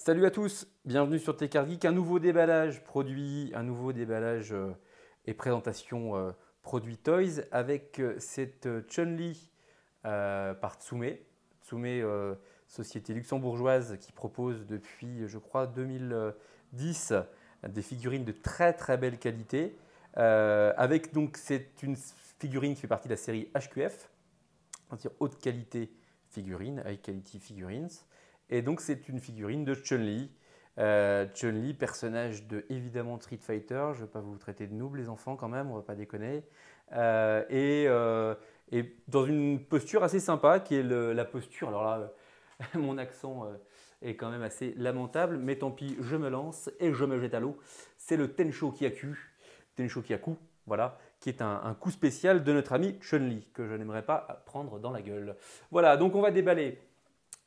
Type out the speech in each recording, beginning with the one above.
Salut à tous, bienvenue sur Techart Geek. Un nouveau déballage produit, et présentation produit Toys avec cette Chun-Li par Tsume. Tsume, société luxembourgeoise qui propose depuis, je crois, 2010 des figurines de très très belle qualité. Avec donc, c'est une figurine qui fait partie de la série HQF, c'est-à-dire haute qualité figurine, high quality figurines. Et donc c'est une figurine de Chun-Li. Chun-Li, personnage de évidemment Street Fighter. Je ne vais pas vous traiter de noob les enfants quand même, on ne va pas déconner. Et dans une posture assez sympa qui est la posture. Alors là, mon accent est quand même assez lamentable, mais tant pis, je me lance et je me jette à l'eau. C'est le Tenshokyaku, voilà, qui est un coup spécial de notre ami Chun-Li, que je n'aimerais pas prendre dans la gueule. Voilà, donc on va déballer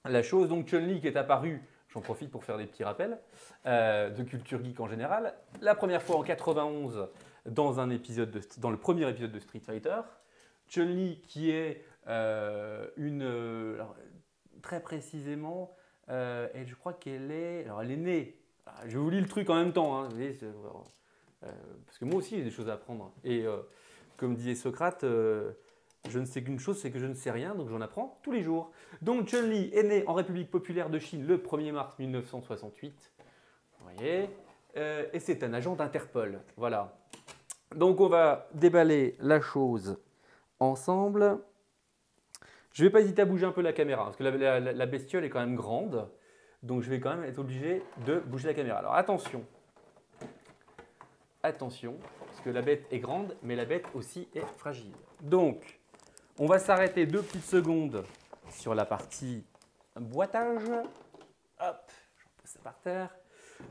la chose. Donc Chun-Li qui est apparue, j'en profite pour faire des petits rappels, de culture geek en général. La première fois en 91 dans le premier épisode de Street Fighter. Chun-Li qui est très précisément, et je crois qu'elle est, alors elle est née. Je vous lis le truc en même temps, hein, vous voyez, parce que moi aussi j'ai des choses à apprendre. Et comme disait Socrate, je ne sais qu'une chose, c'est que je ne sais rien, donc j'en apprends tous les jours. Donc Chun-Li est née en République populaire de Chine le 1er mars 1968. Vous voyez, et c'est un agent d'Interpol. Voilà. Donc on va déballer la chose ensemble. Je ne vais pas hésiter à bouger un peu la caméra, parce que la bestiole est quand même grande. Donc je vais quand même être obligé de bouger la caméra. Alors attention. Attention, parce que la bête est grande, mais la bête aussi est fragile. Donc, on va s'arrêter 2 petites secondes sur la partie boitage. Hop, je pose ça par terre.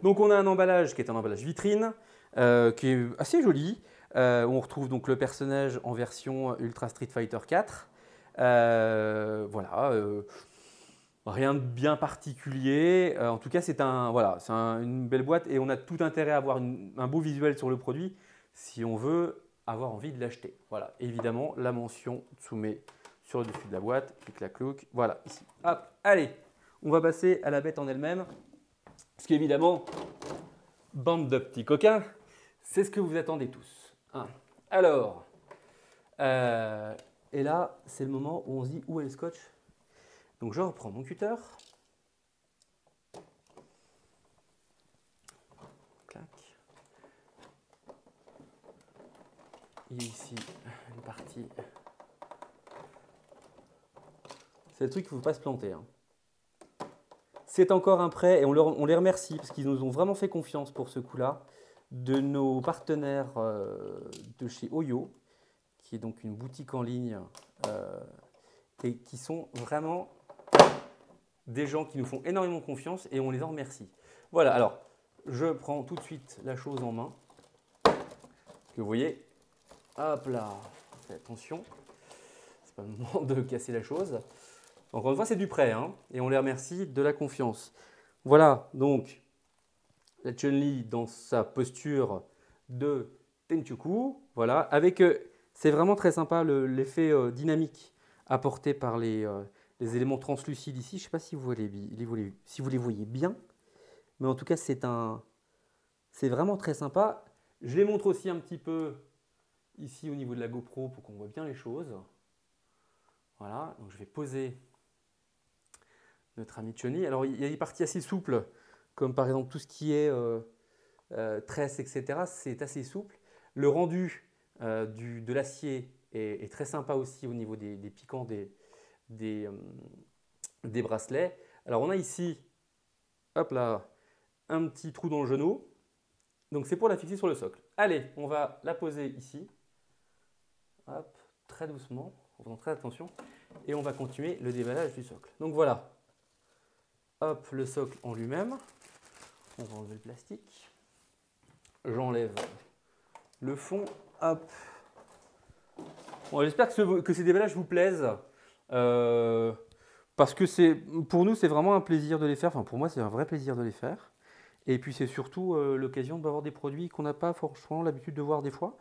Donc, on a un emballage qui est un emballage vitrine, qui est assez joli. Où on retrouve donc le personnage en version Ultra Street Fighter 4. Voilà. Rien de bien particulier. En tout cas, c'est une belle boîte et on a tout intérêt à avoir un beau visuel sur le produit si on veut avoir envie de l'acheter. Voilà, évidemment, la mention Tsume sur le dessus de la boîte. Clic-clac-clouc. Voilà, ici. Hop, allez, on va passer à la bête en elle-même. Parce qu'évidemment, bande de petits coquins, c'est ce que vous attendez tous. Hein. Alors, et là, c'est le moment où on se dit où est le scotch. Donc je reprends mon cutter. Clac. Et ici, une partie. C'est le truc qu'il ne faut pas se planter. Hein. C'est encore un prêt et on les remercie parce qu'ils nous ont vraiment fait confiance pour ce coup-là. De nos partenaires de chez Oyo, qui est donc une boutique en ligne et qui sont vraiment des gens qui nous font énormément confiance et on les en remercie. Voilà, alors je prends tout de suite la chose en main. Que vous voyez, hop là, faites attention, c'est pas le moment de casser la chose. Encore une fois, c'est du prêt hein, et on les remercie de la confiance. Voilà, donc la Chun-Li dans sa posture de Tenchoku. Voilà, avec, c'est vraiment très sympa l'effet dynamique apporté par les éléments translucides ici. Je ne sais pas si vous les voyez bien, mais en tout cas, c'est vraiment très sympa. Je les montre aussi un petit peu ici au niveau de la GoPro pour qu'on voit bien les choses. Voilà, donc je vais poser notre ami Chun-Li. Alors, il y a des parties assez souples, comme par exemple tout ce qui est tresse, etc. C'est assez souple. Le rendu de l'acier est très sympa aussi au niveau des piquants des bracelets. Alors on a ici, hop là, un petit trou dans le genou. Donc c'est pour la fixer sur le socle. Allez, on va la poser ici. Hop, très doucement, en faisant très attention. Et on va continuer le déballage du socle. Donc voilà. Hop, le socle en lui-même. On va enlever le plastique. J'enlève le fond. Hop. Bon, j'espère que ces déballages vous plaisent. Parce que pour nous, c'est vraiment un plaisir de les faire. Enfin, pour moi, c'est un vrai plaisir de les faire. Et puis, c'est surtout l'occasion d'avoir des produits qu'on n'a pas forcément l'habitude de voir des fois.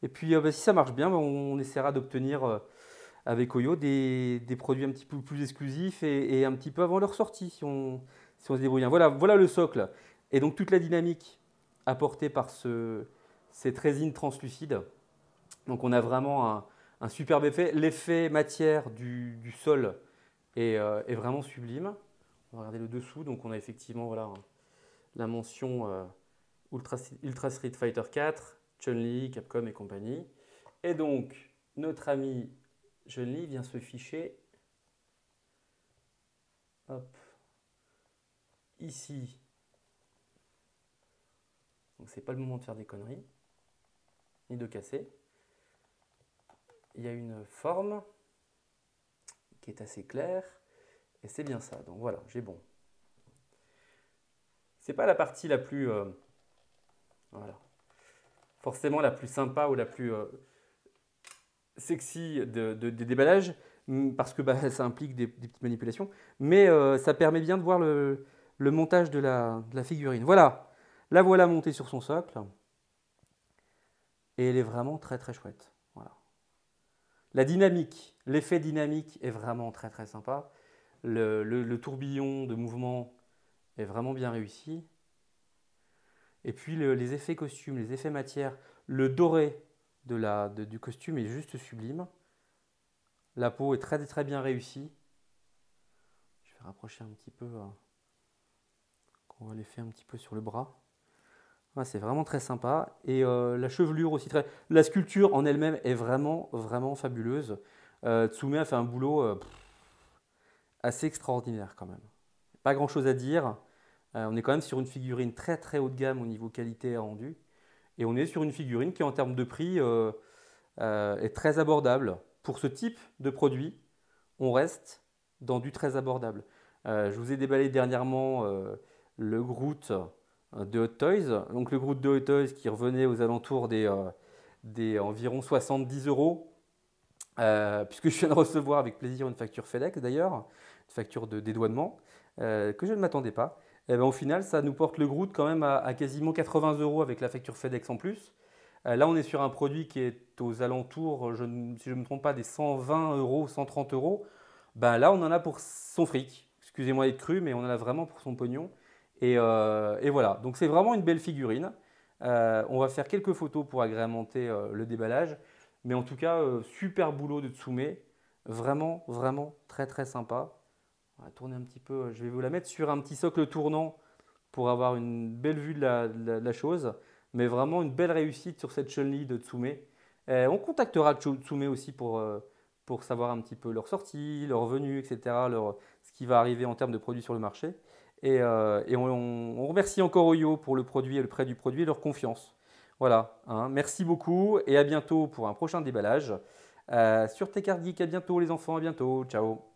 Et puis, si ça marche bien, on essaiera d'obtenir avec Oyo des produits un petit peu plus exclusifs et un petit peu avant leur sortie, si on se débrouille bien. Voilà le socle. Et donc toute la dynamique apportée par cette résine translucide. Donc on a vraiment un superbe effet. L'effet matière du sol est vraiment sublime. On va regarder le dessous. Donc on a effectivement voilà, la mention Ultra Street Fighter 4, Chun-Li, Capcom et compagnie. Et donc notre ami Chun-Li vient se ficher hop, ici. Donc c'est pas le moment de faire des conneries, ni de casser. Il y a une forme qui est assez claire, et c'est bien ça. Donc voilà, j'ai bon. C'est pas la partie la plus, voilà, forcément la plus sympa ou la plus sexy des déballages, parce que bah, ça implique des petites manipulations, mais ça permet bien de voir le montage de la figurine. Voilà, la voilà montée sur son socle, et elle est vraiment très très chouette. Voilà. La dynamique, l'effet dynamique est vraiment très très sympa. Le tourbillon de mouvement est vraiment bien réussi. Et puis les effets costumes, les effets matière, le doré du costume est juste sublime. La peau est très très bien réussie. Je vais rapprocher un petit peu, qu'on voit l'effet un petit peu sur le bras. Ouais, c'est vraiment très sympa. Et la chevelure aussi très. La sculpture en elle-même est vraiment vraiment fabuleuse. Tsume a fait un boulot assez extraordinaire quand même. Pas grand chose à dire. On est quand même sur une figurine très très haut de gamme au niveau qualité rendu. Et on est sur une figurine qui en termes de prix est très abordable. Pour ce type de produit, on reste dans du très abordable. Je vous ai déballé dernièrement le Groot de Hot Toys. Donc le Groot de Hot Toys qui revenait aux alentours des environ 70 €. Puisque je viens de recevoir avec plaisir une facture FedEx d'ailleurs, une facture de dédouanement, que je ne m'attendais pas. Et ben, au final, ça nous porte le Groot quand même à quasiment 80 € avec la facture FedEx en plus. Là, on est sur un produit qui est aux alentours, si je ne me trompe pas, des 120 €, 130 €. Ben, là, on en a pour son fric. Excusez-moi d'être cru, mais on en a vraiment pour son pognon. Et voilà, donc c'est vraiment une belle figurine. On va faire quelques photos pour agrémenter le déballage. Mais en tout cas, super boulot de Tsume. Vraiment, vraiment très très sympa. On va tourner un petit peu. Je vais vous la mettre sur un petit socle tournant pour avoir une belle vue de la chose. Mais vraiment une belle réussite sur cette Chun-Li de Tsume. On contactera Tsume aussi pour savoir un petit peu leur sortie, leur venue, etc. Ce qui va arriver en termes de produits sur le marché. Et on remercie encore Oyo pour le produit et le prêt du produit et leur confiance. Voilà, hein. Merci beaucoup et à bientôt pour un prochain déballage. Sur Tech Art Geek, à bientôt les enfants, à bientôt, ciao.